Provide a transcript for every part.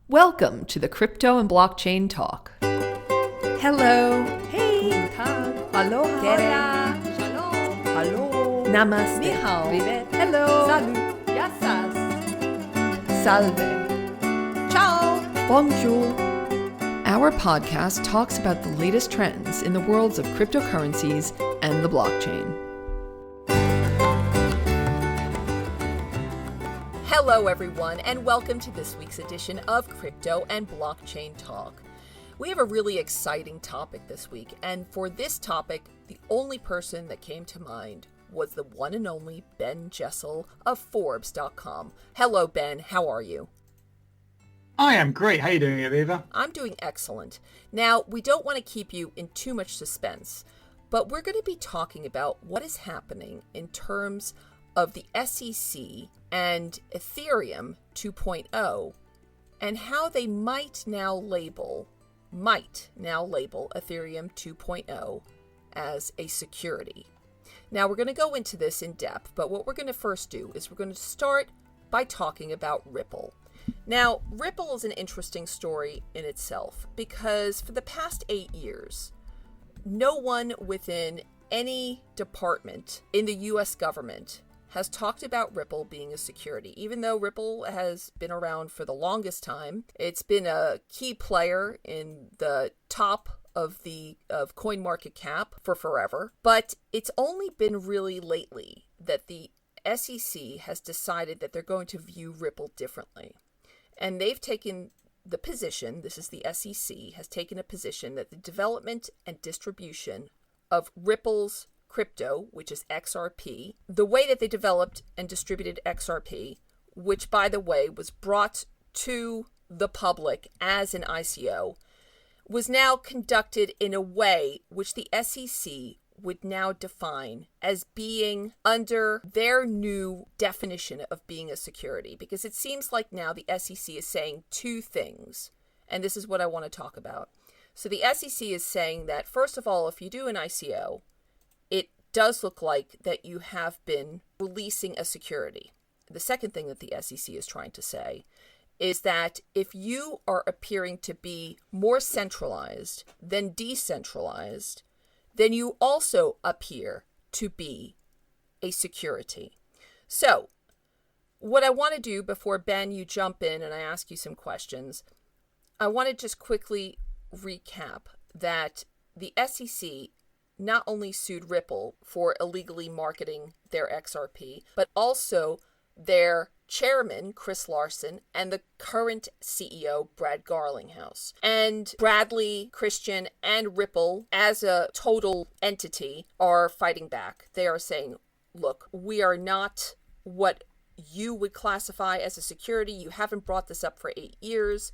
Welcome to the Crypto and Blockchain Talk. Hello. Hey. Guten Tag. Aloha. Hola. Shalom. Hello. Namaste. Ni hao. Privet. Hello. Salut. Yassas. Salve. Ciao. Bonjour. Our podcast talks about the latest trends in the worlds of cryptocurrencies and the blockchain. Hello, everyone, and welcome to this week's edition of Crypto and Blockchain Talk. We have a really exciting topic this week, and for this topic, the only person that came to mind was the one and only Ben Jessel of Forbes.com. Hello, Ben. How are you? I am great. How are you doing, Aviva? I'm doing excellent. Now, we don't want to keep you in too much suspense, but we're going to be talking about what is happening in terms of the SEC and Ethereum 2.0 and how they might now label Ethereum 2.0 as a security. Now, we're going to go into this in depth, but what we're going to first do is we're going to start by talking about Ripple. Now, Ripple is an interesting story in itself because for the past 8 years, no one within any department in the US government has talked about Ripple being a security. Even though Ripple has been around for the longest time, it's been a key player in the top of coin market cap for forever. But it's only been really lately that the SEC has decided that they're going to view Ripple differently. And they've taken the position, this is the SEC, has taken a position that the development and distribution of Ripple's crypto, which is XRP, the way that they developed and distributed XRP, which, by the way, was brought to the public as an ICO, was now conducted in a way which the SEC would now define as being under their new definition of being a security. Because it seems like now the SEC is saying two things, and this is what I want to talk about. So the SEC is saying that, first of all, if you do an ICO, it does look like that you have been releasing a security. The second thing that the SEC is trying to say is that if you are appearing to be more centralized than decentralized, then you also appear to be a security. So what I want to do before, Ben, you jump in and I ask you some questions, I want to just quickly recap that the SEC not only sued Ripple for illegally marketing their XRP, but also their chairman, Chris Larsen, and the current CEO, Brad Garlinghouse. And Bradley, Christian, and Ripple, as a total entity, are fighting back. They are saying, look, we are not what you would classify as a security. You haven't brought this up for 8 years.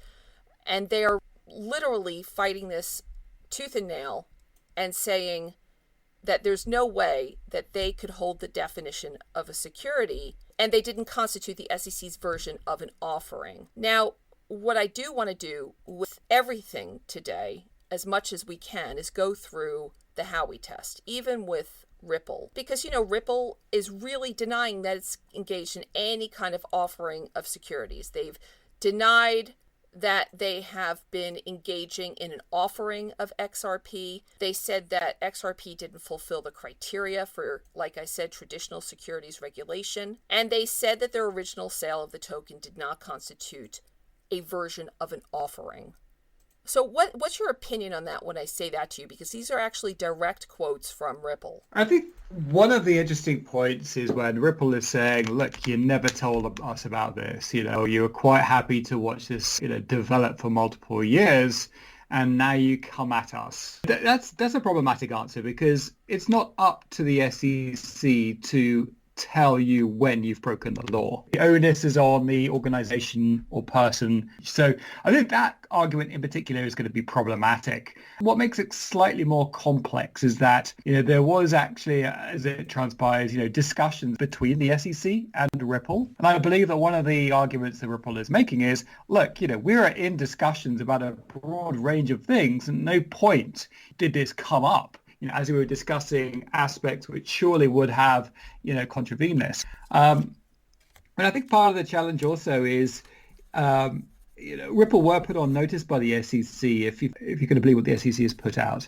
And they are literally fighting this tooth and nail and saying that there's no way that they could hold the definition of a security, and they didn't constitute the SEC's version of an offering. Now, what I do want to do with everything today, as much as we can, is go through the Howey Test, even with Ripple. Because, Ripple is really denying that it's engaged in any kind of offering of securities. They've denied that they have been engaging in an offering of XRP. They said that XRP didn't fulfill the criteria for, like I said, traditional securities regulation. And they said that their original sale of the token did not constitute a version of an offering. So what's your opinion on that when I say that to you? Because these are actually direct quotes from Ripple. I think one of the interesting points is when Ripple is saying, look, you never told us about this. You were quite happy to watch this, develop for multiple years, and now you come at us. That's a problematic answer because it's not up to the SEC to tell you when you've broken the law. The onus is on the organization or person. So I think that argument in particular is going to be problematic. What makes it slightly more complex is that, there was actually, as it transpires, discussions between the SEC and Ripple. And I believe that one of the arguments that Ripple is making is, look, we were in discussions about a broad range of things, and no point did this come up as we were discussing aspects which surely would have, contravened this. But I think part of the challenge also is Ripple were put on notice by the SEC, if you're going to believe what the SEC has put out.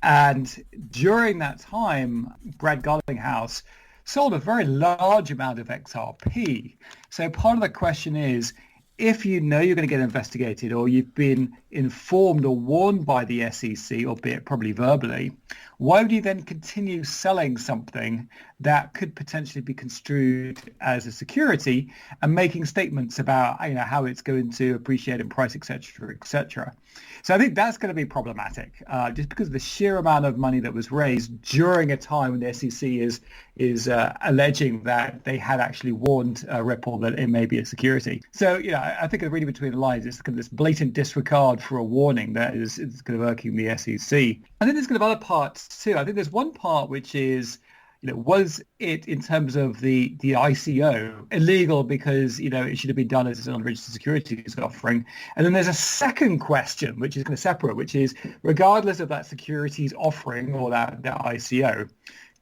And during that time, Brad Garlinghouse sold a very large amount of XRP. So part of the question is, if you know you're going to get investigated or you've been informed or warned by the SEC, albeit probably verbally, why would you then continue selling something that could potentially be construed as a security and making statements about how it's going to appreciate in price, et cetera, et cetera? So I think that's going to be problematic, just because of the sheer amount of money that was raised during a time when the SEC is alleging that they had actually warned Ripple that it may be a security. So I think reading between the lines, it's kind of this blatant disregard for a warning that is kind of irking the SEC. I think there's kind of other parts too. I think there's one part which is, was it, in terms of the ICO, illegal because, it should have been done as an unregistered securities offering? And then there's a second question, which is kind of separate, which is, regardless of that securities offering or that ICO,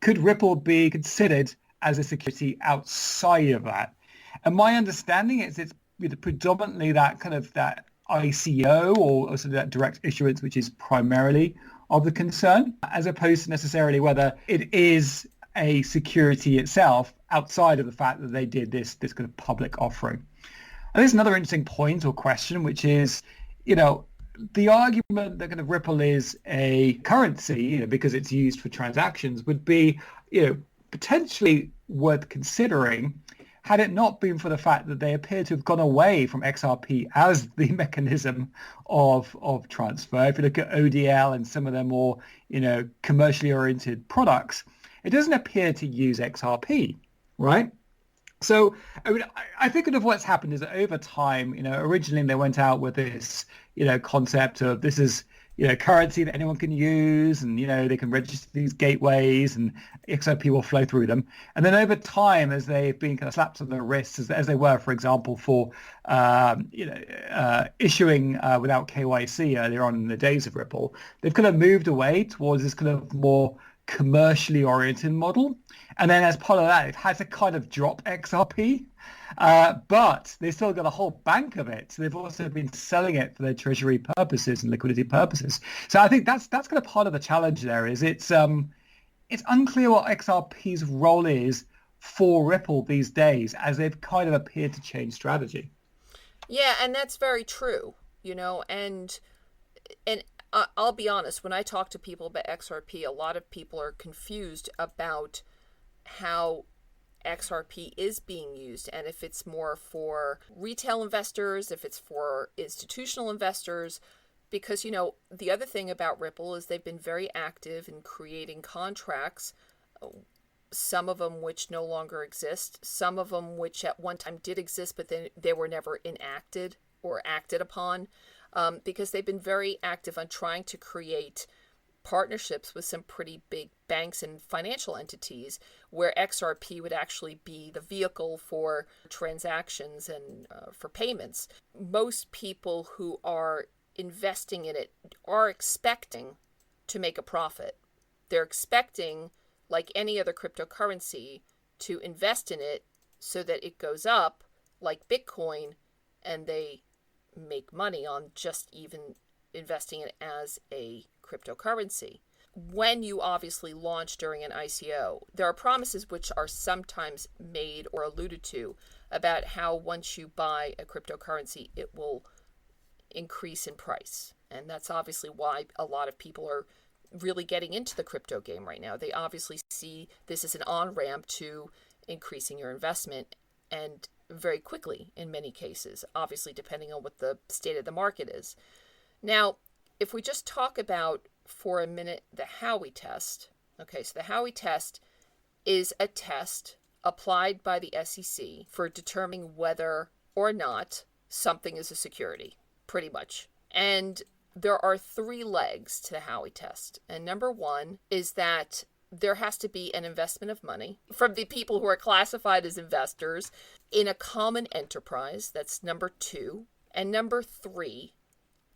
could Ripple be considered as a security outside of that? And my understanding is it's predominantly that kind of that ICO or sort of that direct issuance, which is primarily of the concern, as opposed to necessarily whether it is a security itself outside of the fact that they did this kind of public offering. And there's another interesting point or question, which is, the argument that kind of Ripple is a currency, because it's used for transactions, would be, potentially worth considering had it not been for the fact that they appear to have gone away from XRP as the mechanism of transfer. If you look at ODL and some of their more, commercially oriented products, it doesn't appear to use XRP, right? So, I think of what's happened is that over time, originally they went out with this, concept of this is, currency that anyone can use, and, they can register these gateways and XRP will flow through them. And then over time, as they've been kind of slapped on the wrists, as they were, for example, for, issuing without KYC earlier on in the days of Ripple, they've kind of moved away towards this kind of more commercially oriented model. And then as part of that, they've had to kind of drop XRP, but they've still got a whole bank of it. So they've also been selling it for their treasury purposes and liquidity purposes. So I think that's kind of part of the challenge there. Is it's unclear what XRP's role is for Ripple these days, as they've kind of appeared to change strategy. Yeah, and that's very true, and I'll be honest, when I talk to people about XRP, a lot of people are confused about how XRP is being used, and if it's more for retail investors, if it's for institutional investors, because, the other thing about Ripple is they've been very active in creating contracts, some of them which no longer exist, some of them which at one time did exist, but then they were never enacted or acted upon. Because they've been very active on trying to create partnerships with some pretty big banks and financial entities where XRP would actually be the vehicle for transactions and for payments. Most people who are investing in it are expecting to make a profit. They're expecting, like any other cryptocurrency, to invest in it so that it goes up like Bitcoin, and they make money on just even investing it as a cryptocurrency. When you obviously launch during an ICO, there are promises which are sometimes made or alluded to about how once you buy a cryptocurrency, it will increase in price. And that's obviously why a lot of people are really getting into the crypto game right now. They obviously see this as an on-ramp to increasing your investment, and very quickly in many cases, obviously depending on what the state of the market is. Now, if we just talk about for a minute the Howey Test. Okay, so the Howey Test is a test applied by the SEC for determining whether or not something is a security, pretty much. And there are 3 legs to the Howey Test. And number 1 is that there has to be an investment of money from the people who are classified as investors in a common enterprise. That's number 2. And number 3,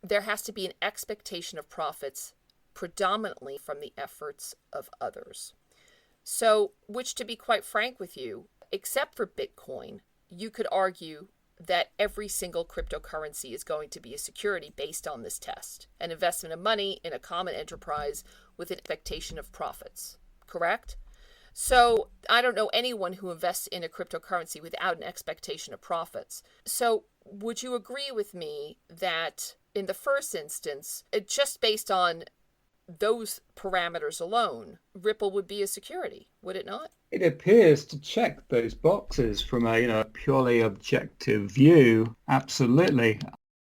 there has to be an expectation of profits predominantly from the efforts of others. So, which, to be quite frank with you, except for Bitcoin, you could argue that every single cryptocurrency is going to be a security based on this test, an investment of money in a common enterprise with an expectation of profits, correct? So I don't know anyone who invests in a cryptocurrency without an expectation of profits. So would you agree with me that in the first instance, just based on those parameters alone, Ripple would be a security, would it not? It appears to check those boxes from a purely objective view. Absolutely.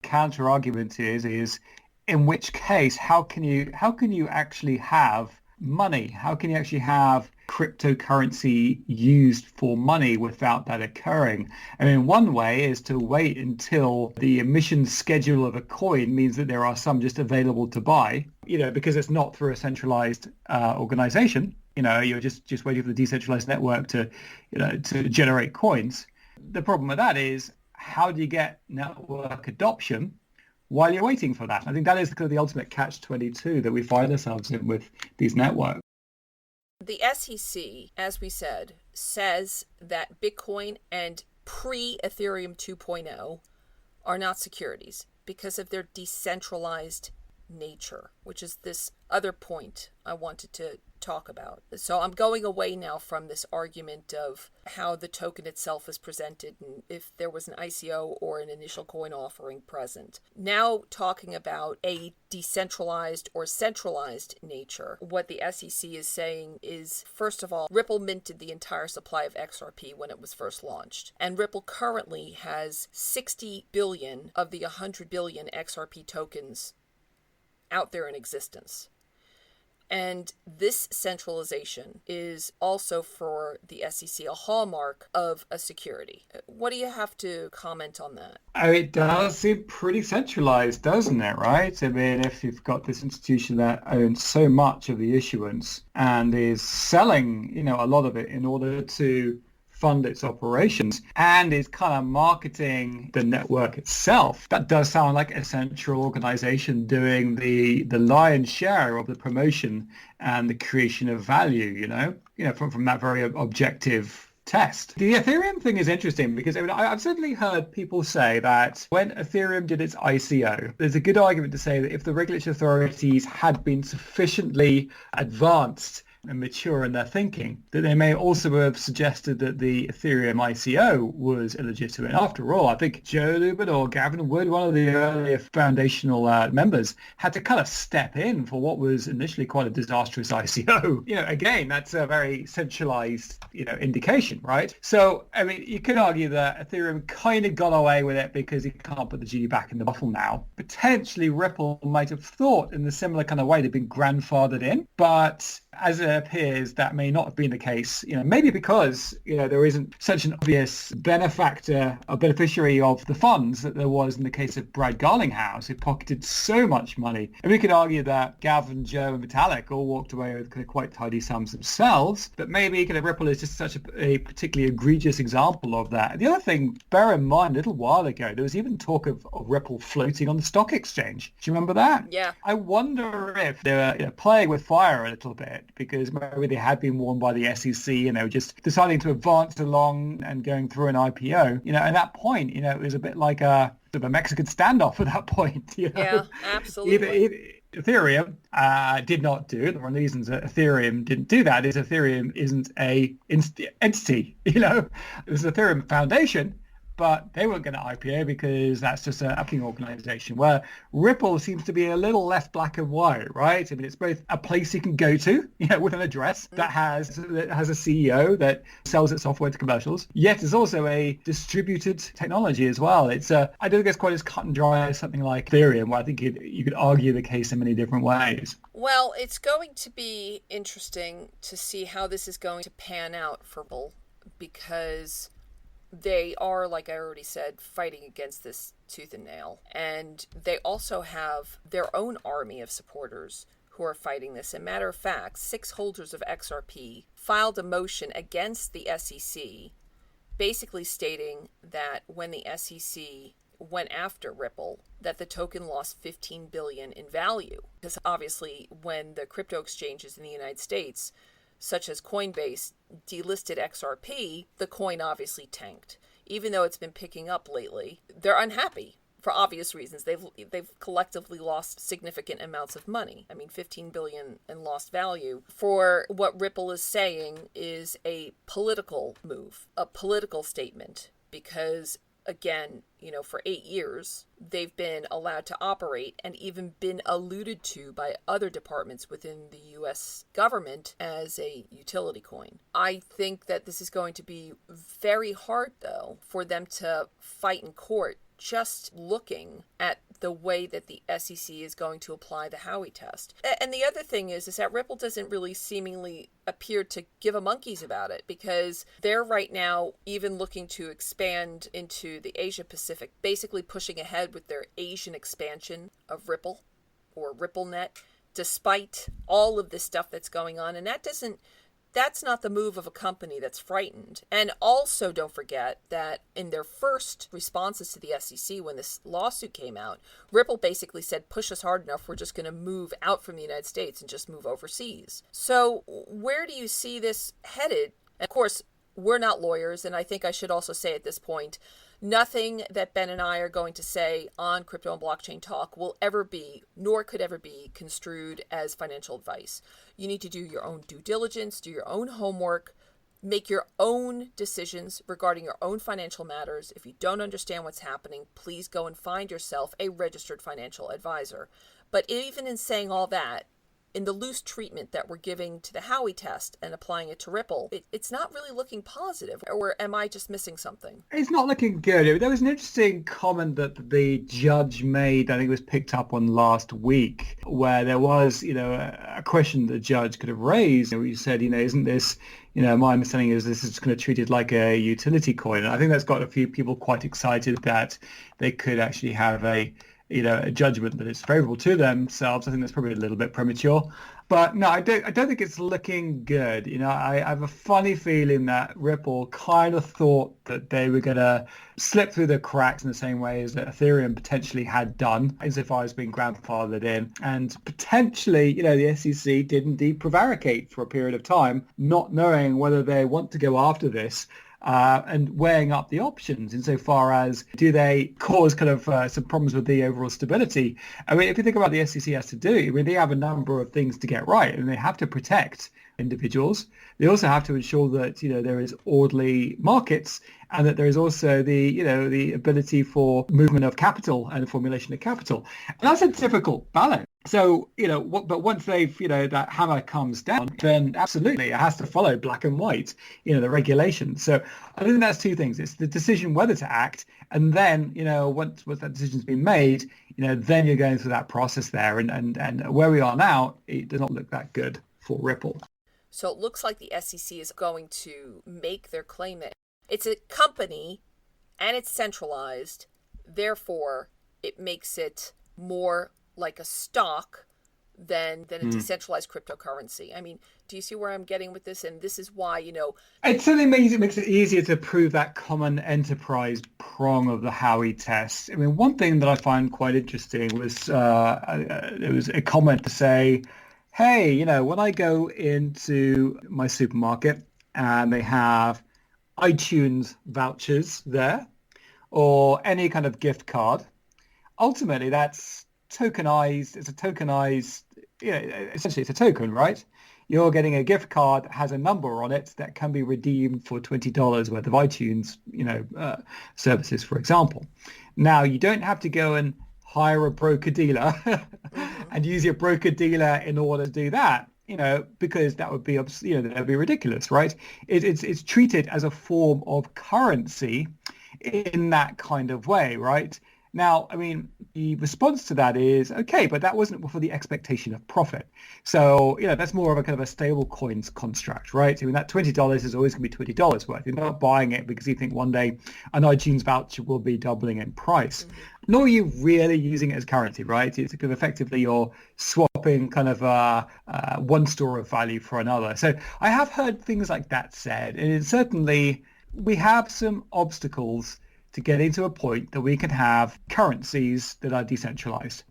Counter argument is in which case how can you actually have money? How can you actually have cryptocurrency used for money without that occurring? I mean, one way is to wait until the emission schedule of a coin means that there are some just available to buy, because it's not through a centralized organization. You're just waiting for the decentralized network to generate coins. The problem with that is, how do you get network adoption while you're waiting for that? I think that is the ultimate catch-22 that we find ourselves in with these networks. The SEC, as we said, says that Bitcoin and pre-Ethereum 2.0 are not securities because of their decentralized nature, which is this other point I wanted to talk about. So I'm going away now from this argument of how the token itself is presented and if there was an ICO or an initial coin offering present. Now talking about a decentralized or centralized nature. What the SEC is saying is, first of all, Ripple minted the entire supply of XRP when it was first launched. And Ripple currently has 60 billion of the 100 billion XRP tokens out there in existence. And this centralization is also for the SEC a hallmark of a security. What do you have to comment on that? It does seem pretty centralized, doesn't it, right? I mean, if you've got this institution that owns so much of the issuance and is selling, a lot of it in order to fund its operations and is kind of marketing the network itself, that does sound like a central organization doing the lion's share of the promotion and the creation of value, from that very objective test. The Ethereum thing is interesting because I've certainly heard people say that when Ethereum did its ICO, there's a good argument to say that if the regulatory authorities had been sufficiently advanced and mature in their thinking, that they may also have suggested that the Ethereum ICO was illegitimate. After all, I think Joe Lubin or Gavin Wood, one of the earlier foundational members, had to kind of step in for what was initially quite a disastrous ICO. Again, that's a very centralized, indication, right? So, I mean, you could argue that Ethereum kind of got away with it because you can't put the genie back in the bottle now. Potentially, Ripple might have thought in the similar kind of way they've been grandfathered in, but as it appears, that may not have been the case. Maybe because there isn't such an obvious benefactor or beneficiary of the funds that there was in the case of Brad Garlinghouse, who pocketed so much money. And we could argue that Gavin, Joe, and Vitalik all walked away with quite tidy sums themselves. But maybe Ripple is just such a particularly egregious example of that. The other thing, bear in mind, a little while ago, there was even talk of Ripple floating on the stock exchange. Do you remember that? Yeah. I wonder if they were playing with fire a little bit, because maybe they had been warned by the SEC and they were just deciding to advance along and going through an IPO. At that point, it was a bit like a Mexican standoff at that point. Yeah, absolutely. Ethereum did not do it. One of the reasons that Ethereum didn't do that is Ethereum isn't a entity. It was an Ethereum Foundation, but they weren't going to IPO because that's just an upping organization, where Ripple seems to be a little less black and white, right? I mean, it's both a place you can go to, with an address that has a CEO that sells its software to commercials, yet it's also a distributed technology as well. I don't think it's quite as cut and dry as something like Ethereum, where I think you could argue the case in many different ways. Well, it's going to be interesting to see how this is going to pan out for Ripple, because they are, like I already said, fighting against this tooth and nail. And they also have their own army of supporters who are fighting this. As a matter of fact, 6 holders of XRP filed a motion against the SEC, basically stating that when the SEC went after Ripple, that the token lost 15 billion in value. Because obviously, when the crypto exchanges in the United States, such as Coinbase, delisted XRP, the coin obviously tanked. even though it's been picking up lately, they're unhappy for obvious reasons. They've collectively lost significant amounts of money. I mean, 15 billion in lost value for what Ripple is saying is a political move, a political statement, because again, for 8 years, they've been allowed to operate and even been alluded to by other departments within the US government as a utility coin. I think that this is going to be very hard, though, for them to fight in court just looking at the way that the SEC is going to apply the Howey Test. And the other thing is that Ripple doesn't really seemingly appear to give a monkeys about it, because they're right now even looking to expand into the Asia Pacific, basically pushing ahead with their Asian expansion of Ripple or RippleNet, despite all of this stuff that's going on. And that's not the move of a company that's frightened. And also don't forget that in their first responses to the SEC when this lawsuit came out, Ripple basically said, push us hard enough, we're just going to move out from the United States and just move overseas. So where do you see this headed? And of course, we're not lawyers, and I think I should also say at this point, nothing that Ben and I are going to say on Crypto and Blockchain Talk will ever be, nor could ever be, construed as financial advice. You need to do your own due diligence, do your own homework, make your own decisions regarding your own financial matters. If you don't understand what's happening, please go and find yourself a registered financial advisor. But even in saying all that, in the loose treatment that we're giving to the Howey Test and applying it to Ripple, it's not really looking positive. Or am I just missing something? It's not looking good. There was an interesting comment that the judge made, I think it was picked up on last week, where there was, a question the judge could have raised. He said, isn't this, my understanding is this is going to treat it like a utility coin. And I think that's got a few people quite excited that they could actually have a judgment that is favorable to themselves. I think that's probably a little bit premature, but no, I don't think it's looking good. I have a funny feeling that Ripple kind of thought that they were going to slip through the cracks in the same way as that Ethereum potentially had done, insofar as being grandfathered in, and potentially, the SEC did indeed prevaricate for a period of time, not knowing whether they want to go after this. And weighing up the options insofar as, do they cause kind of some problems with the overall stability? I mean, if you think about what the SEC has to do, they have a number of things to get right, and they have to protect individuals. They also have to ensure that, there is orderly markets, and that there is also the ability for movement of capital and formulation of capital. And that's a difficult balance. So, but once they've, that hammer comes down, then absolutely it has to follow black and white, the regulation. So I think that's two things. It's the decision whether to act. And then, once that decision's been made, then you're going through that process there. And where we are now, it does not look that good for Ripple. So it looks like the SEC is going to make their claim that it's a company and it's centralized. Therefore, it makes it more like a stock than a decentralized cryptocurrency. I mean, do you see where I'm getting with this? And this is why, It certainly makes it easier to prove that common enterprise prong of the Howey Test. I mean, one thing that I find quite interesting was there was a comment to say, hey, when I go into my supermarket and they have iTunes vouchers there or any kind of gift card, ultimately that's tokenized. It's a tokenized, essentially it's a token, right? You're getting a gift card that has a number on it that can be redeemed for $20 worth of iTunes, services, for example. Now, you don't have to go and hire a broker dealer and use your broker dealer in order to do that, because that would be, that would be ridiculous, right? It's treated as a form of currency in that kind of way, right? Now, I mean, the response to that is, okay, but that wasn't for the expectation of profit. So, that's more of a kind of a stable coins construct, right? I mean, that $20 is always going to be $20 worth. You're not buying it because you think one day an iTunes voucher will be doubling in price. Nor are you really using it as currency, right? It's kind of effectively you're swapping kind of one store of value for another. So I have heard things like that said. And certainly we have some obstacles to getting to a point that we can have currencies that are decentralized.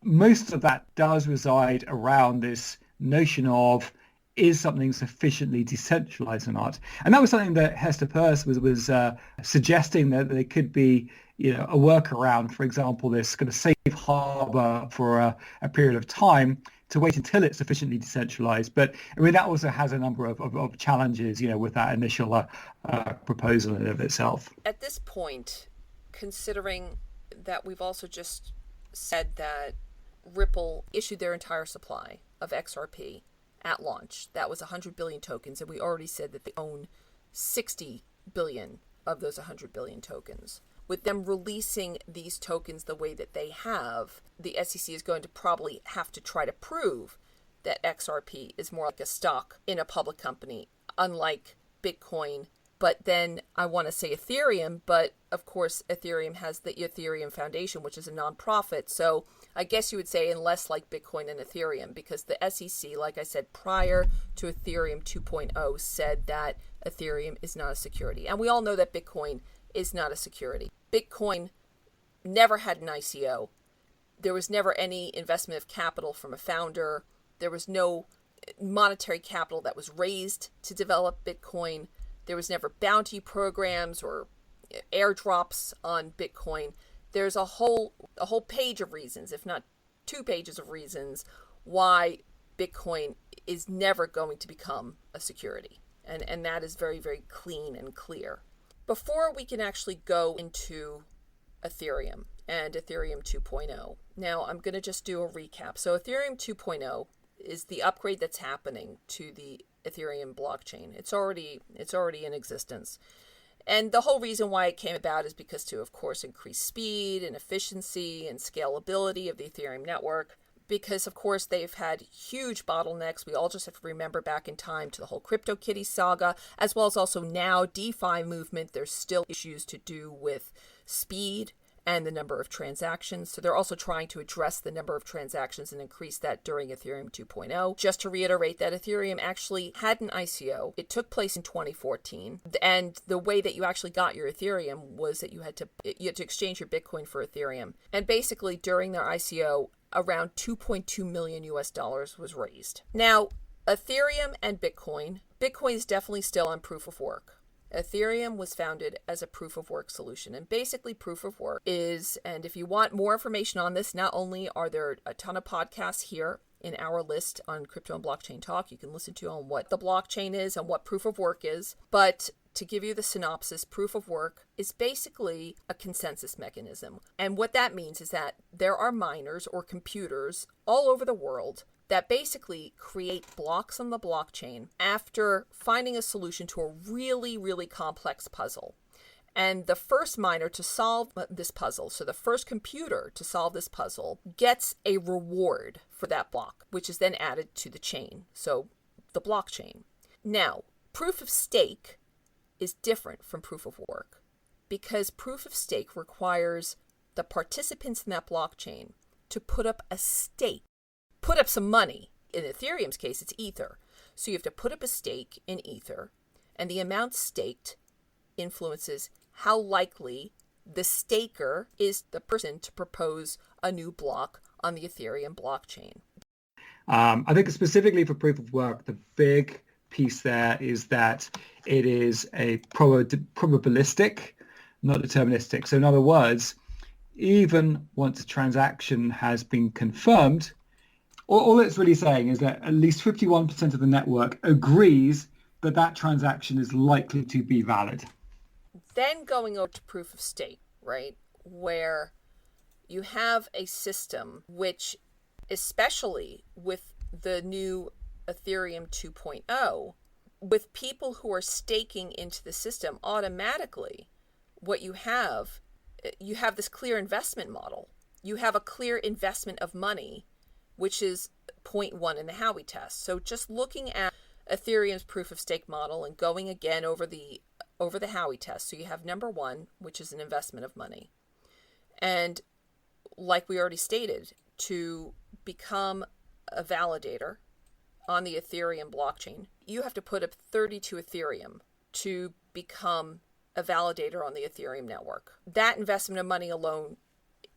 Most of that does reside around this notion of is something sufficiently decentralized or not? And that was something that Hester Peirce was suggesting, that there could be, a workaround, for example, this kind of safe harbor for a period of time to wait until it's sufficiently decentralized. But I mean, that also has a number of challenges, with that initial proposal in and of itself. At this point, considering that we've also just said that Ripple issued their entire supply of XRP at launch, that was 100 billion tokens, and we already said that they own 60 billion of those 100 billion tokens. With them releasing these tokens the way that they have, the SEC is going to probably have to try to prove that XRP is more like a stock in a public company, unlike Bitcoin. But then I want to say Ethereum, but of course Ethereum has the Ethereum Foundation, which is a nonprofit. So I guess you would say unless like Bitcoin and Ethereum, because the SEC, like I said, prior to Ethereum 2.0 said that Ethereum is not a security. And we all know that Bitcoin is not a security. Bitcoin never had an ICO. There was never any investment of capital from a founder. There was no monetary capital that was raised to develop Bitcoin. There was never bounty programs or airdrops on Bitcoin. There's a whole page of reasons, if not 2 pages of reasons, why Bitcoin is never going to become a security. And that is very, very clean and clear. Before we can actually go into Ethereum and Ethereum 2.0, now I'm going to just do a recap. So Ethereum 2.0 is the upgrade that's happening to the Ethereum blockchain. It's already in existence. And the whole reason why it came about is because to, of course, increase speed and efficiency and scalability of the Ethereum network. Because, of course, they've had huge bottlenecks. We all just have to remember back in time to the whole CryptoKitties saga, as well as also now DeFi movement. There's still issues to do with speed and the number of transactions. So they're also trying to address the number of transactions and increase that during Ethereum 2.0. Just to reiterate that Ethereum actually had an ICO. It took place in 2014. And the way that you actually got your Ethereum was that you had to exchange your Bitcoin for Ethereum. And basically during their ICO, around 2.2 million US dollars was raised. Now, Ethereum and Bitcoin is definitely still on proof of work. Ethereum was founded as a proof of work solution. And basically proof of work is, and if you want more information on this, not only are there a ton of podcasts here in our list on Crypto and Blockchain Talk, you can listen to on what the blockchain is and what proof of work is. But to give you the synopsis, proof of work is basically a consensus mechanism. And what that means is that there are miners or computers all over the world that basically create blocks on the blockchain after finding a solution to a really, really complex puzzle. And the first miner to solve this puzzle, so the first computer to solve this puzzle, gets a reward for that block, which is then added to the chain, so the blockchain. Now, proof of stake is different from proof of work because proof of stake requires the participants in that blockchain to put up a stake, put up some money. In Ethereum's case, it's Ether. So you have to put up a stake in Ether, and the amount staked influences how likely the staker is the person to propose a new block on the Ethereum blockchain. I think specifically for proof of work, the big piece there is that it is a probabilistic, not deterministic. So in other words, even once a transaction has been confirmed, all it's really saying is that at least 51% of the network agrees that that transaction is likely to be valid. Then going over to proof of stake, right, where you have a system which, especially with the new Ethereum 2.0, with people who are staking into the system, automatically what you have this clear investment model. You have a clear investment of money, which is 0.1 in the Howey Test. So just looking at Ethereum's proof of stake model and going again over the Howey Test. So you have number 1, which is an investment of money. And like we already stated, to become a validator on the Ethereum blockchain, you have to put up 32 Ethereum to become a validator on the Ethereum network. That investment of money alone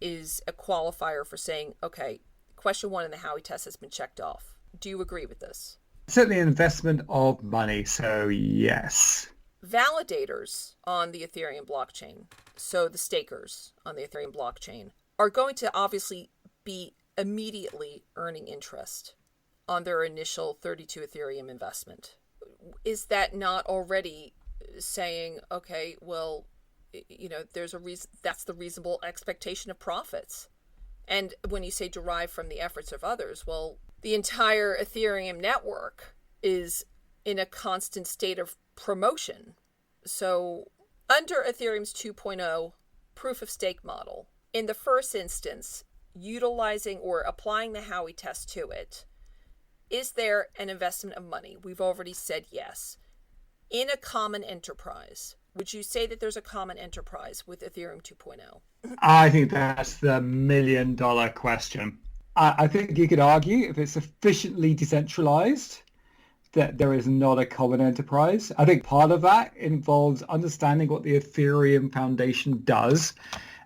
is a qualifier for saying, okay, question 1 in the Howey Test has been checked off. Do you agree with this? Certainly an investment of money. So yes. Validators on the Ethereum blockchain, so the stakers on the Ethereum blockchain, are going to obviously be immediately earning interest on their initial 32 Ethereum investment. Is that not already saying, okay, well, there's a reason, that's the reasonable expectation of profits? And when you say derive from the efforts of others, well, the entire Ethereum network is in a constant state of promotion. So under Ethereum's 2.0 proof of stake model, in the first instance, utilizing or applying the Howey test to it, is there an investment of money? We've already said yes. In a common enterprise, would you say that there's a common enterprise with Ethereum 2.0? I think that's the million-dollar question. I think you could argue if it's sufficiently decentralized that there is not a common enterprise. I think part of that involves understanding what the Ethereum Foundation does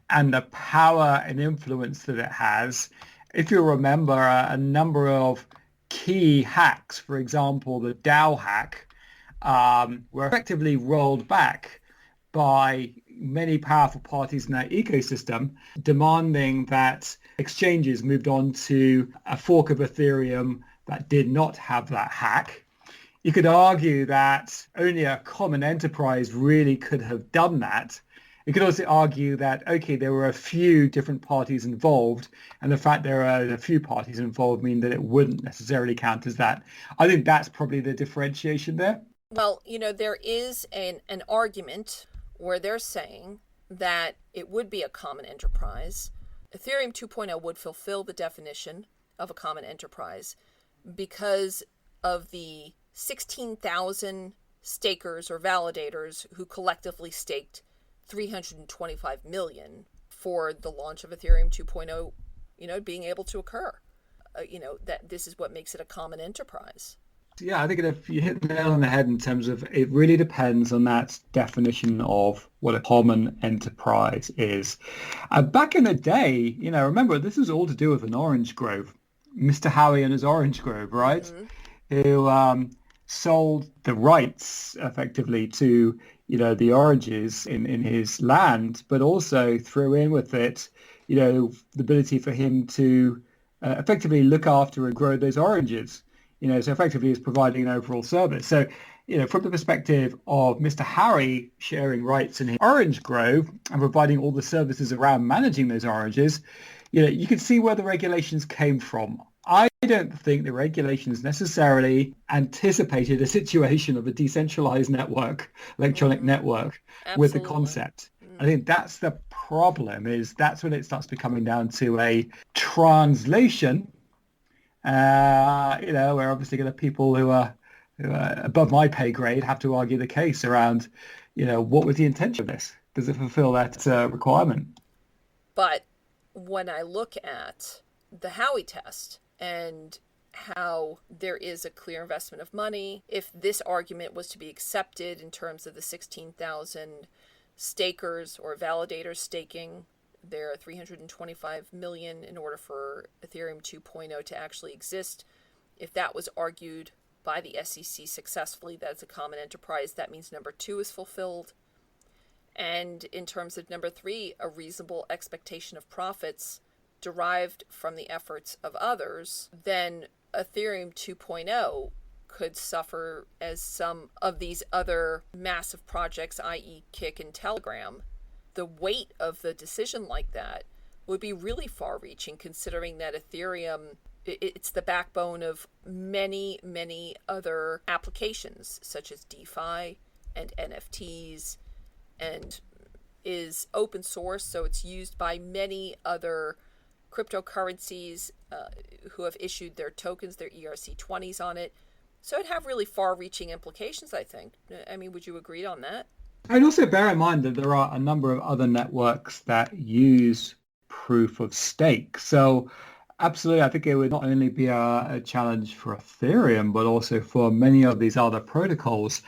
and the power and influence that it has. If you remember, a number of key hacks, for example, the DAO hack, were effectively rolled back by many powerful parties in that ecosystem, demanding that exchanges moved on to a fork of Ethereum that did not have that hack. You could argue that only a common enterprise really could have done that. You could also argue that, okay, there were a few different parties involved, and the fact there are a few parties involved mean that it wouldn't necessarily count as that. I think that's probably the differentiation there. Well, there is an argument where they're saying that it would be a common enterprise. Ethereum 2.0 would fulfill the definition of a common enterprise because of the 16,000 stakers or validators who collectively staked 325 million for the launch of Ethereum 2.0, being able to occur. That this is what makes it a common enterprise. Yeah, I think if you hit the nail on the head in terms of it really depends on that definition of what a common enterprise is. Back in the day, remember, this was all to do with an orange grove, Mr. Howey and his orange grove, right? Mm-hmm. Who sold the rights effectively to, the oranges in his land, but also threw in with it, the ability for him to effectively look after and grow those oranges. So effectively is providing an overall service. So, from the perspective of Mr. Howey sharing rights in his orange grove and providing all the services around managing those oranges, you can see where the regulations came from. I don't think the regulations necessarily anticipated a situation of a decentralized network, electronic network. Absolutely. With the concept. I think that's the problem, is that's when it starts becoming down to a translation. Where obviously going to people who are above my pay grade have to argue the case around, what was the intention of this? Does it fulfill that requirement? But when I look at the Howey test and how there is a clear investment of money, if this argument was to be accepted in terms of the 16,000 stakers or validators staking their 325 million in order for Ethereum 2.0 to actually exist, if that was argued by the SEC successfully, that's a common enterprise, that means number 2 is fulfilled. And in terms of number 3, a reasonable expectation of profits derived from the efforts of others, then Ethereum 2.0 could suffer as some of these other massive projects, i.e. Kik and Telegram. The weight of the decision like that would be really far-reaching, considering that Ethereum, it's the backbone of many, many other applications, such as DeFi and NFTs, and is open source, so it's used by many other cryptocurrencies who have issued their tokens, their ERC-20s on it. So it'd have really far-reaching implications, I think. I mean, would you agree on that? And also bear in mind that there are a number of other networks that use proof of stake. So absolutely, I think it would not only be a challenge for Ethereum, but also for many of these other protocols.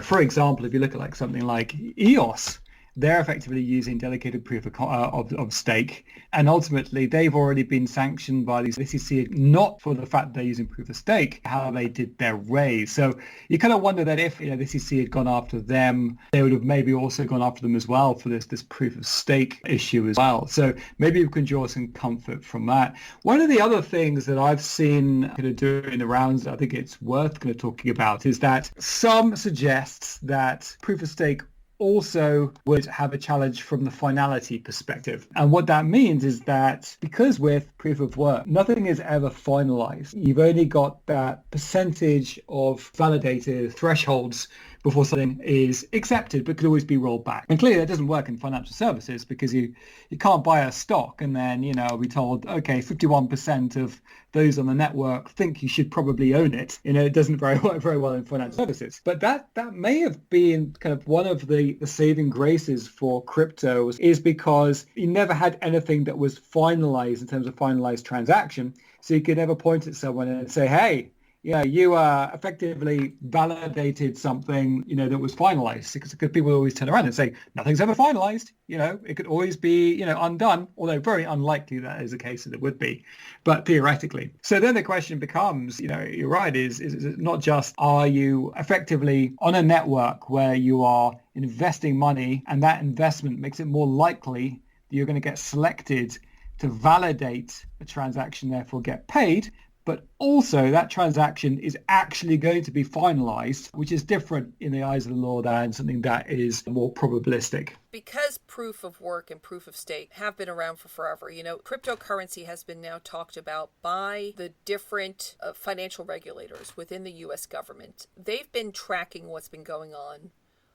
For example, if you look at something like EOS, they're effectively using delegated proof of stake. And ultimately, they've already been sanctioned by the SEC, not for the fact they're using proof of stake, how they did their raise. So you kind of wonder that if the SEC had gone after them, they would have maybe also gone after them as well for this proof of stake issue as well. So maybe we can draw some comfort from that. One of the other things that I've seen kind of doing the rounds, I think it's worth kind of talking about, is that some suggests that proof of stake also would have a challenge from the finality perspective. And what that means is that because with proof of work, nothing is ever finalized. You've only got that percentage of validated thresholds before something is accepted, but could always be rolled back. And clearly that doesn't work in financial services because you can't buy a stock and then, be told, okay, 51% of those on the network think you should probably own it. It doesn't work very well in financial services. But that may have been kind of one of the saving graces for crypto is because you never had anything that was finalized in terms of finalized transaction. So you could never point at someone and say, hey, you effectively validated something, that was finalized. Because people always turn around and say, nothing's ever finalized. It could always be, undone, although very unlikely that is the case that it would be, but theoretically. So then the question becomes, you're right, is it not just, are you effectively on a network where you are investing money and that investment makes it more likely that you're going to get selected to validate a transaction, therefore get paid, but also that transaction is actually going to be finalized, which is different in the eyes of the law than something that is more probabilistic. Because proof of work and proof of stake have been around for forever, cryptocurrency has been now talked about by the different financial regulators within the US government. They've been tracking what's been going on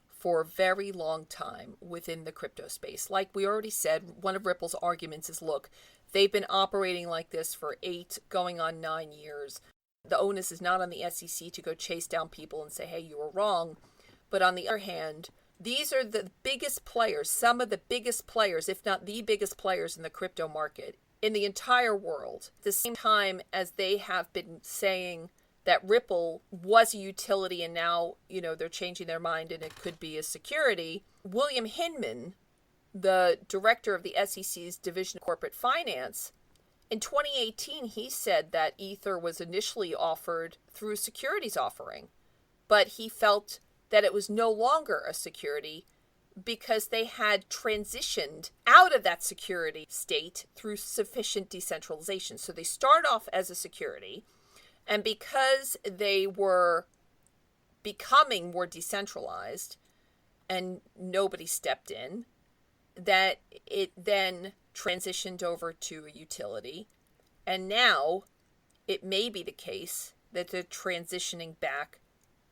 for a very long time within the crypto space. Like we already said, one of Ripple's arguments is, look, they've been operating like this for 8, going on 9 years. The onus is not on the SEC to go chase down people and say, hey, you were wrong. But on the other hand, these are the biggest players, some of the biggest players, if not the biggest players in the crypto market in the entire world. At the same time as they have been saying that Ripple was a utility and now, they're changing their mind and it could be a security. William Hinman, the director of the SEC's Division of Corporate Finance, in 2018, he said that Ether was initially offered through a securities offering, but he felt that it was no longer a security because they had transitioned out of that security state through sufficient decentralization. So they start off as a security, and because they were becoming more decentralized and nobody stepped in, that it then transitioned over to a utility. And now it may be the case that they're transitioning back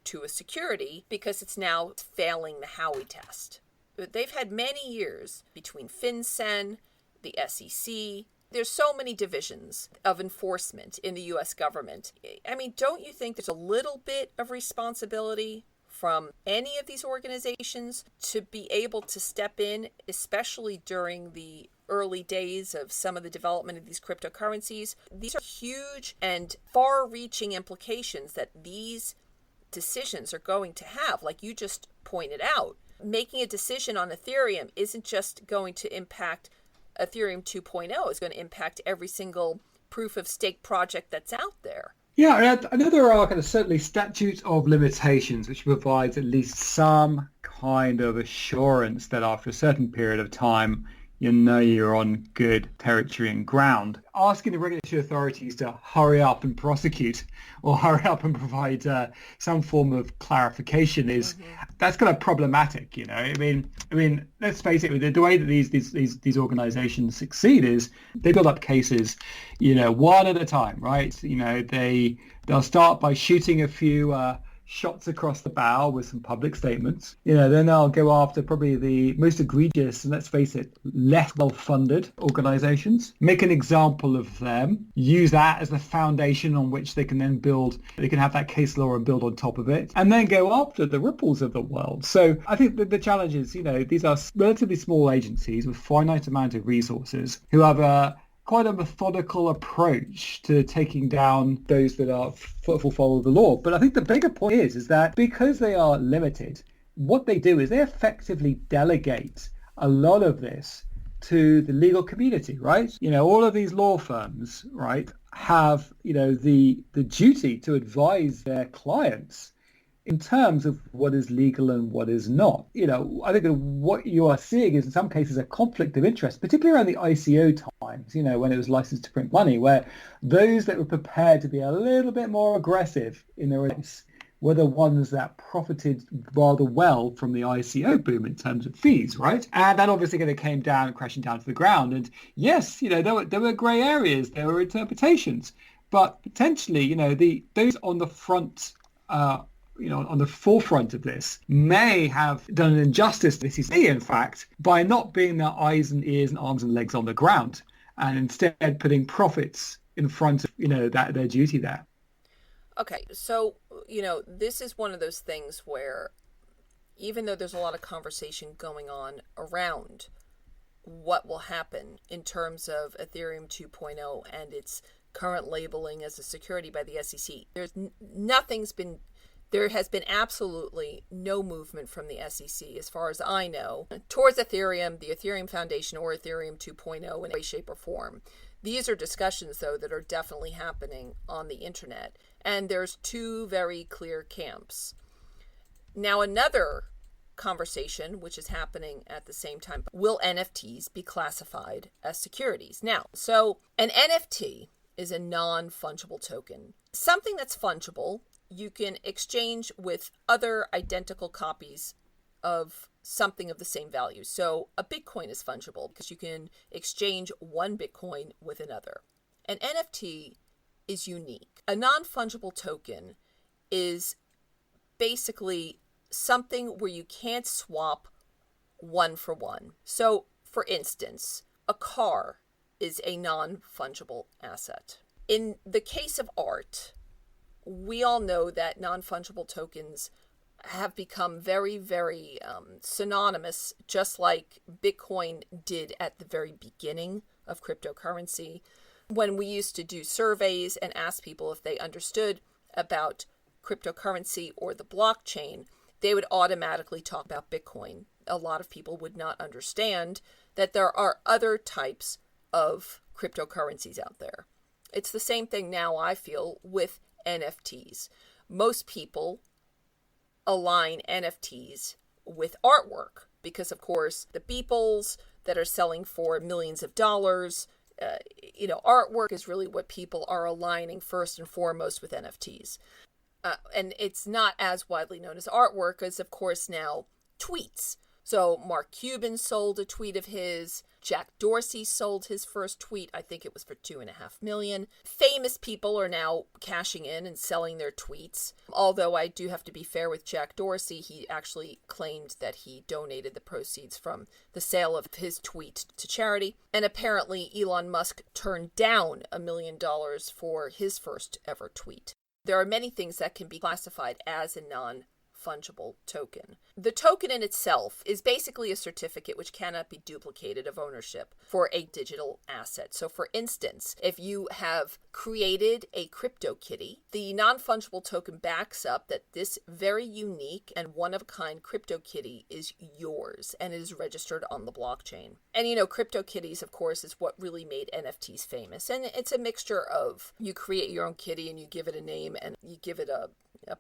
to a security because it's now failing the Howey Test. They've had many years between FinCEN, the SEC. There's so many divisions of enforcement in the U.S. government. I mean, don't you think there's a little bit of responsibility from any of these organizations to be able to step in, especially during the early days of some of the development of these cryptocurrencies? These are huge and far-reaching implications that these decisions are going to have, like you just pointed out. Making a decision on Ethereum isn't just going to impact Ethereum 2.0, it's going to impact every single proof of stake project that's out there. Yeah, I know there are kind of certainly statutes of limitations which provides at least some kind of assurance that after a certain period of time, you're on good territory and ground. Asking the regulatory authorities to hurry up and prosecute or hurry up and provide some form of clarification that's kind of problematic. I mean, let's face it. The way that these organizations succeed is they build up cases, one at a time, right? They'll start by shooting a few shots across the bow with some public statements. Then they'll go after probably the most egregious and, let's face it, less well-funded organizations, make an example of them, use that as the foundation on which they can then build, they can have that case law and build on top of it, and then go after the Ripples of the world. So I think that the challenge is, these are relatively small agencies with finite amount of resources who have quite a methodical approach to taking down those that are follow the law. But I think the bigger point is that because they are limited, what they do is they effectively delegate a lot of this to the legal community, right? All of these law firms, right, have, the duty to advise their clients in terms of what is legal and what is not. I think that what you are seeing is in some cases a conflict of interest, particularly around the ICO times, when it was licensed to print money, where those that were prepared to be a little bit more aggressive in their race were the ones that profited rather well from the ICO boom in terms of fees, right? And that obviously kind of came down, crashing down to the ground. And yes, there were grey areas, there were interpretations, but potentially, those on the front, on the forefront of this may have done an injustice to the SEC, in fact, by not being their eyes and ears and arms and legs on the ground, and instead putting profits in front of, that their duty there. Okay, so, this is one of those things where even though there's a lot of conversation going on around what will happen in terms of Ethereum 2.0 and its current labeling as a security by the SEC, there has been absolutely no movement from the SEC, as far as I know, towards Ethereum, the Ethereum Foundation, or Ethereum 2.0 in any shape or form. These are discussions, though, that are definitely happening on the internet. And there's two very clear camps. Now, another conversation, which is happening at the same time, will NFTs be classified as securities? Now, so an NFT is a non-fungible token. Something that's fungible, you can exchange with other identical copies of something of the same value. So a Bitcoin is fungible because you can exchange one Bitcoin with another. An NFT is unique. A non-fungible token is basically something where you can't swap one for one. So, for instance, a car is a non-fungible asset. In the case of art, we all know that non-fungible tokens have become very, very synonymous, just like Bitcoin did at the very beginning of cryptocurrency. When we used to do surveys and ask people if they understood about cryptocurrency or the blockchain, they would automatically talk about Bitcoin. A lot of people would not understand that there are other types of cryptocurrencies out there. It's the same thing now, I feel, with NFTs. Most people align NFTs with artwork because, of course, the Beeples that are selling for millions of dollars, artwork is really what people are aligning first and foremost with NFTs. And it's not as widely known as artwork as, of course, now tweets. So Mark Cuban sold a tweet of his. Jack Dorsey sold his first tweet. I think it was for $2.5 million. Famous people are now cashing in and selling their tweets. Although I do have to be fair with Jack Dorsey, he actually claimed that he donated the proceeds from the sale of his tweet to charity. And apparently Elon Musk turned down $1 million for his first ever tweet. There are many things that can be classified as a non-fungible token. The token in itself is basically a certificate which cannot be duplicated of ownership for a digital asset. So for instance, if you have created a CryptoKitty, the non-fungible token backs up that this very unique and one-of-a-kind CryptoKitty is yours and is registered on the blockchain. And CryptoKitties, of course, is what really made NFTs famous. And it's a mixture of you create your own kitty and you give it a name and you give it a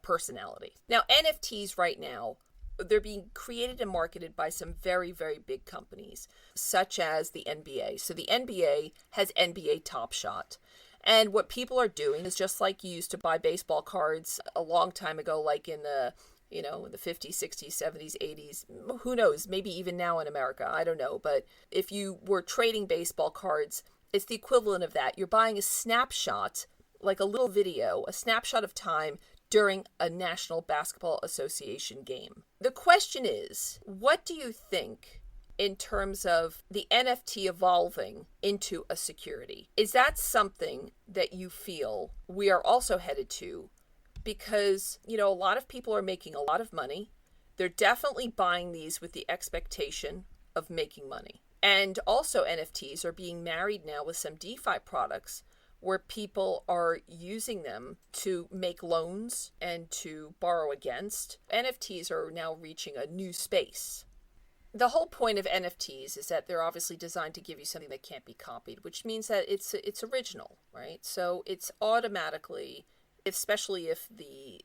personality. Now, NFTs right now, they're being created and marketed by some very, very big companies, such as the NBA. So the NBA has NBA Top Shot. And what people are doing is just like you used to buy baseball cards a long time ago, like in the in the 50s, 60s, 70s, 80s, who knows, maybe even now in America, I don't know. But if you were trading baseball cards, it's the equivalent of that. You're buying a snapshot, like a little video, a snapshot of time during a National Basketball Association game. The question is, what do you think in terms of the NFT evolving into a security? Is that something that you feel we are also headed to? Because, a lot of people are making a lot of money. They're definitely buying these with the expectation of making money. And also NFTs are being married now with some DeFi products where people are using them to make loans and to borrow against. NFTs are now reaching a new space. the whole point of NFTs is that they're obviously designed to give you something that can't be copied, which means that it's original, right? So it's automatically, especially if the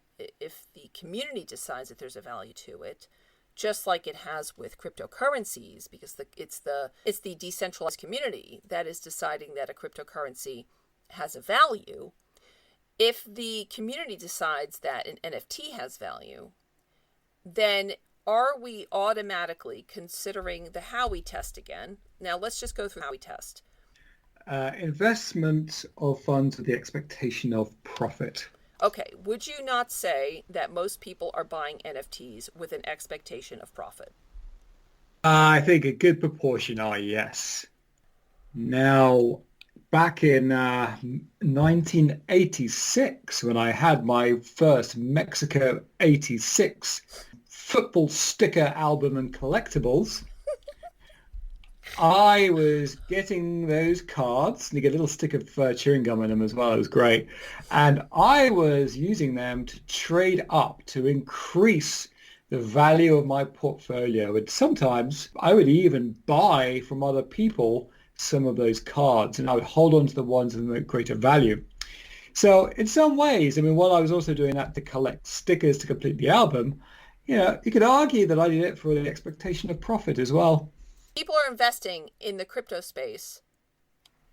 community decides that there's a value to it, just like it has with cryptocurrencies, because it's the decentralized community that is deciding that a cryptocurrency has a value. If the community decides that an NFT has value, then are we automatically considering the Howey Test again? Now, let's just go through the Howey Test. Investment of funds with the expectation of profit. Okay, would you not say that most people are buying NFTs with an expectation of profit? I think a good proportion are, yes. Now, back in 1986, when I had my first Mexico 86 football sticker album and collectibles, I was getting those cards, and you get a little stick of chewing gum in them as well. It was great. And I was using them to trade up to increase the value of my portfolio. And sometimes I would even buy from other people some of those cards, and I would hold on to the ones with the greater value. So in some ways, I mean, while I was also doing that to collect stickers to complete the album, you could argue that I did it for the expectation of profit as well. People are investing in the crypto space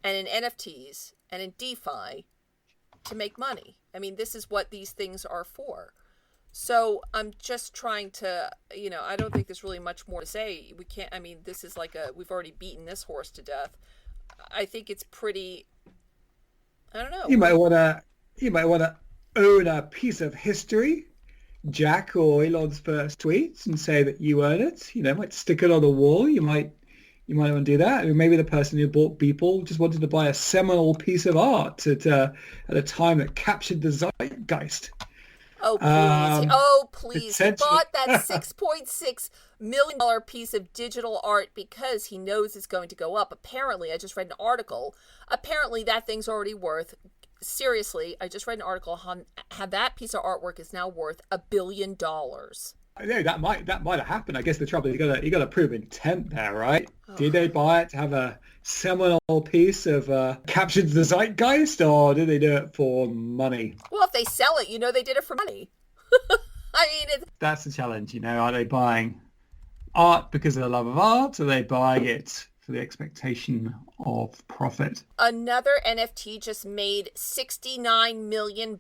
and in NFTs and in DeFi to make money. I mean, this is what these things are for. So I'm just trying to, I don't think there's really much more to say. This is we've already beaten this horse to death. I think it's pretty, I don't know. You might want to own a piece of history, Jack or Elon's first tweets, and say that you own it. Might stick it on the wall. You might want to do that. Or maybe the person who bought Beeple just wanted to buy a seminal piece of art at a time that captured the zeitgeist. Oh, please. He bought that $6.6 million piece of digital art because he knows it's going to go up. Apparently, I just read an article. Apparently, that thing's already worth, seriously, I just read an article on how that piece of artwork is now worth $1 billion. I know that might have happened. I guess the trouble is you got to prove intent there, right? Oh. Did they buy it to have a seminal piece of captured the zeitgeist, or did they do it for money? Well, if they sell it, they did it for money. That's the challenge. Are they buying art because of the love of art, or are they buying it for the expectation of profit? Another NFT just made $69 million.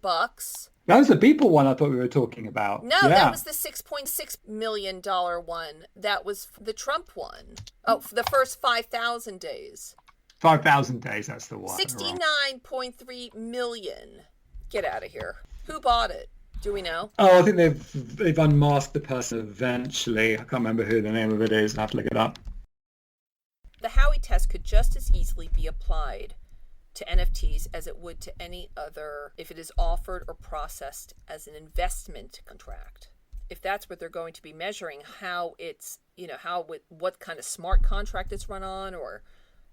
That was the Beeple one I thought we were talking about. No, that was the $6.6 million one. That was the Trump one. Oh, for the first 5,000 days. 5,000 days, that's the one. 69.3 million. Get out of here. Who bought it? Do we know? Oh, I think they've unmasked the person eventually. I can't remember who the name of it is. I'll have to look it up. The Howey Test could just as easily be applied to NFTs as it would to any other, if it is offered or processed as an investment contract. If that's what they're going to be measuring, how it's, what kind of smart contract it's run on, or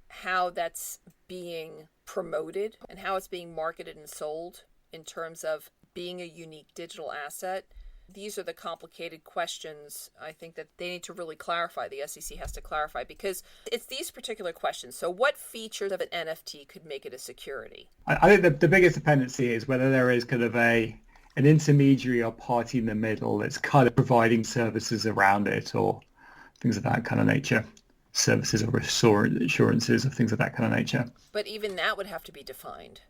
how that's being promoted and how it's being marketed and sold in terms of being a unique digital asset. These are the complicated questions I think that they need to really clarify. The SEC has to clarify, because it's these particular questions. So what features of an NFT could make it a security? I think the biggest dependency is whether there is kind of an intermediary or party in the middle that's kind of providing services around it, or things of that kind of nature. Services or assurances of things of that kind of nature. But even that would have to be defined,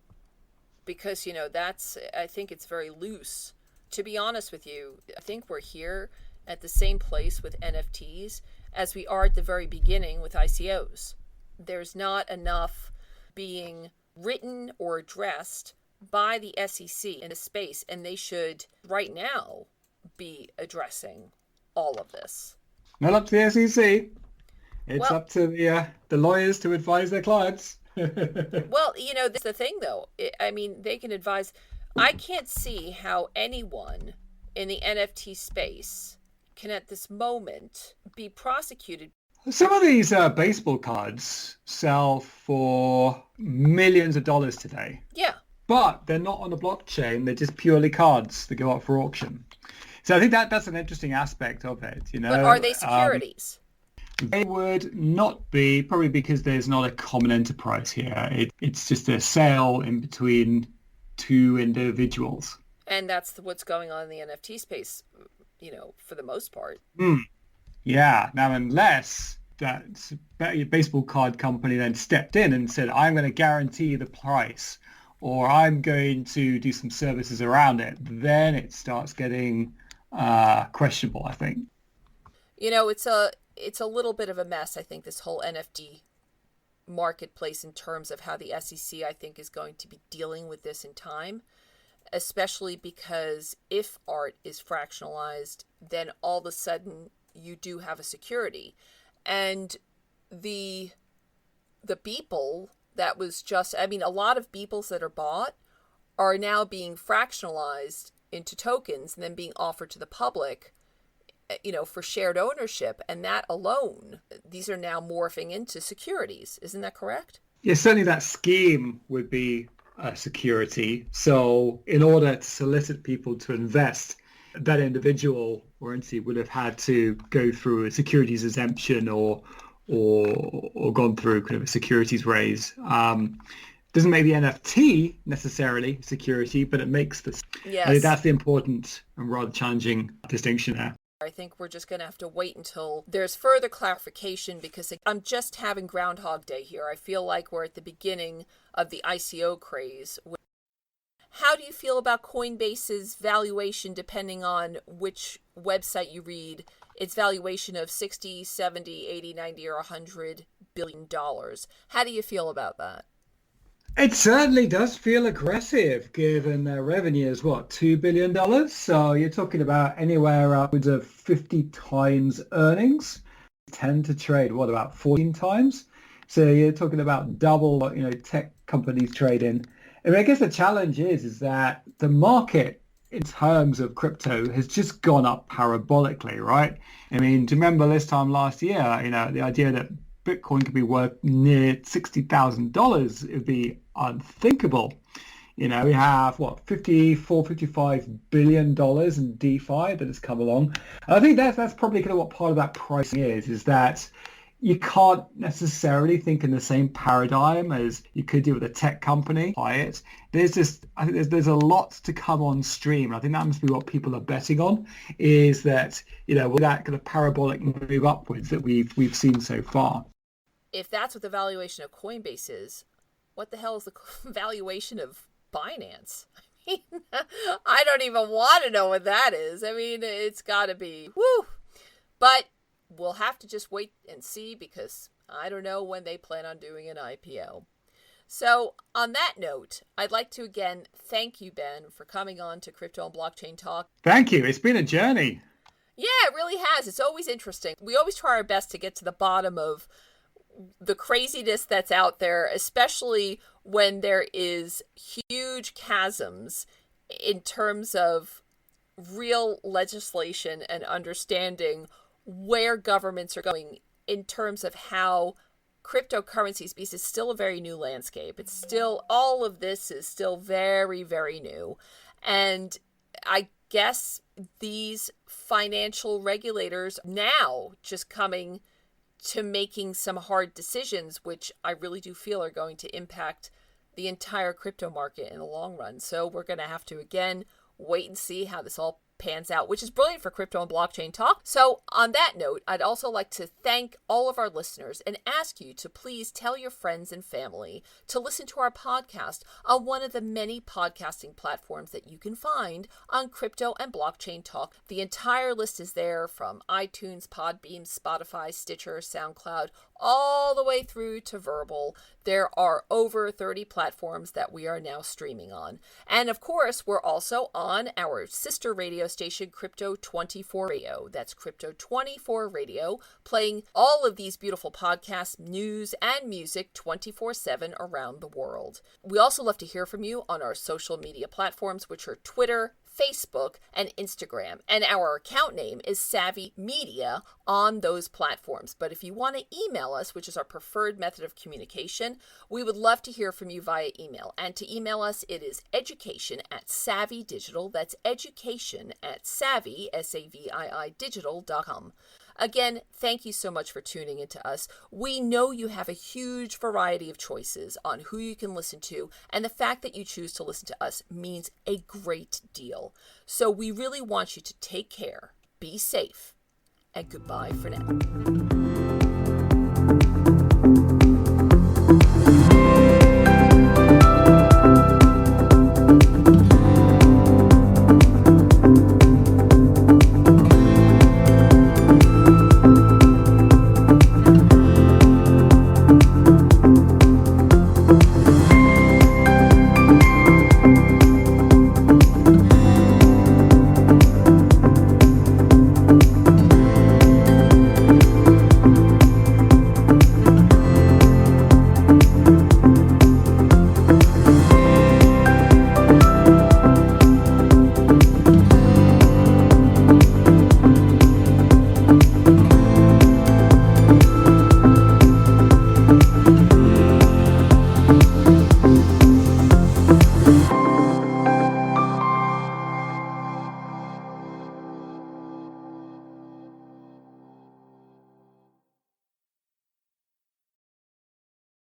because, I think it's very loose. To be honest with you, I think we're here at the same place with NFTs as we are at the very beginning with ICOs. There's not enough being written or addressed by the SEC in the space, and they should right now be addressing all of this. Not up to the SEC. It's up to the lawyers to advise their clients. Well, that's the thing, though. They can advise. I can't see how anyone in the NFT space can at this moment be prosecuted. Some of these baseball cards sell for millions of dollars today. Yeah. But they're not on the blockchain. They're just purely cards that go up for auction. So I think that's an interesting aspect of it. But are they securities? They would not be, probably because there's not a common enterprise here. It's just a sale in between two individuals. And that's what's going on in the NFT space, for the most part. Yeah. Now, unless that baseball card company then stepped in and said, I'm going to guarantee the price, or I'm going to do some services around it, then it starts getting questionable, I think. It's a little bit of a mess, I think, this whole NFT marketplace in terms of how the SEC, I think, is going to be dealing with this in time, especially because if art is fractionalized, then all of a sudden you do have a security. And the Beeple that was just, a lot of Beeples that are bought are now being fractionalized into tokens and then being offered to the public, for shared ownership. And that alone, these are now morphing into securities. Isn't that correct? Yeah, certainly that scheme would be a security. So in order to solicit people to invest, that individual or entity would have had to go through a securities exemption or gone through kind of a securities raise. Doesn't make the NFT necessarily security, but it makes this. Yes. I think that's the important and rather challenging distinction there. I think we're just going to have to wait until there's further clarification, because I'm just having Groundhog Day here. I feel like we're at the beginning of the ICO craze. How do you feel about Coinbase's valuation, depending on which website you read? Its valuation of 60, 70, 80, 90, or $100 billion. How do you feel about that? It certainly does feel aggressive, given their revenue is, $2 billion? So you're talking about anywhere upwards of 50 times earnings. Tend to trade, about 14 times? So you're talking about double what, tech companies trade in. I guess the challenge is that the market in terms of crypto has just gone up parabolically, right? Do you remember this time last year, the idea that Bitcoin could be worth near $60,000, it would be unthinkable. We have $55 billion in DeFi that has come along. And I think that's probably kind of what part of that pricing is that you can't necessarily think in the same paradigm as you could do with a tech company. I think there's a lot to come on stream. I think that must be what people are betting on, is that, with that kind of parabolic move upwards that we've seen so far. If that's what the valuation of Coinbase is, what the hell is the valuation of Binance? I don't even want to know what that is. It's got to be, woo. But we'll have to just wait and see, because I don't know when they plan on doing an IPO. So on that note, I'd like to again thank you, Ben, for coming on to Crypto and Blockchain Talk. Thank you. It's been a journey. Yeah, it really has. It's always interesting. We always try our best to get to the bottom of the craziness that's out there, especially when there is huge chasms in terms of real legislation and understanding where governments are going in terms of how cryptocurrencies, because it's still a very new landscape. It's still, all of this is still very, very new. And I guess these financial regulators now just coming to making some hard decisions, which I really do feel are going to impact the entire crypto market in the long run. So we're going to have to, again, wait and see how this all pans out, which is brilliant for Crypto and Blockchain Talk. So on that note, I'd also like to thank all of our listeners and ask you to please tell your friends and family to listen to our podcast on one of the many podcasting platforms that you can find on Crypto and Blockchain Talk. The entire list is there, from iTunes, Podbeam, Spotify, Stitcher, SoundCloud, all the way through to Verbal. There are over 30 platforms that we are now streaming on. And of course, we're also on our sister radio station, Crypto 24 Radio. That's Crypto 24 Radio, playing all of these beautiful podcasts, news, and music 24/7 around the world. We also love to hear from you on our social media platforms, which are Twitter, Facebook, and Instagram. And our account name is Savvy Media on those platforms. But if you want to email us, which is our preferred method of communication, we would love to hear from you via email. And to email us, it is education@savvydigital. That's education@savvy, SAVII, digital.com. Again, thank you so much for tuning into us. We know you have a huge variety of choices on who you can listen to, and the fact that you choose to listen to us means a great deal. So we really want you to take care, be safe, and goodbye for now.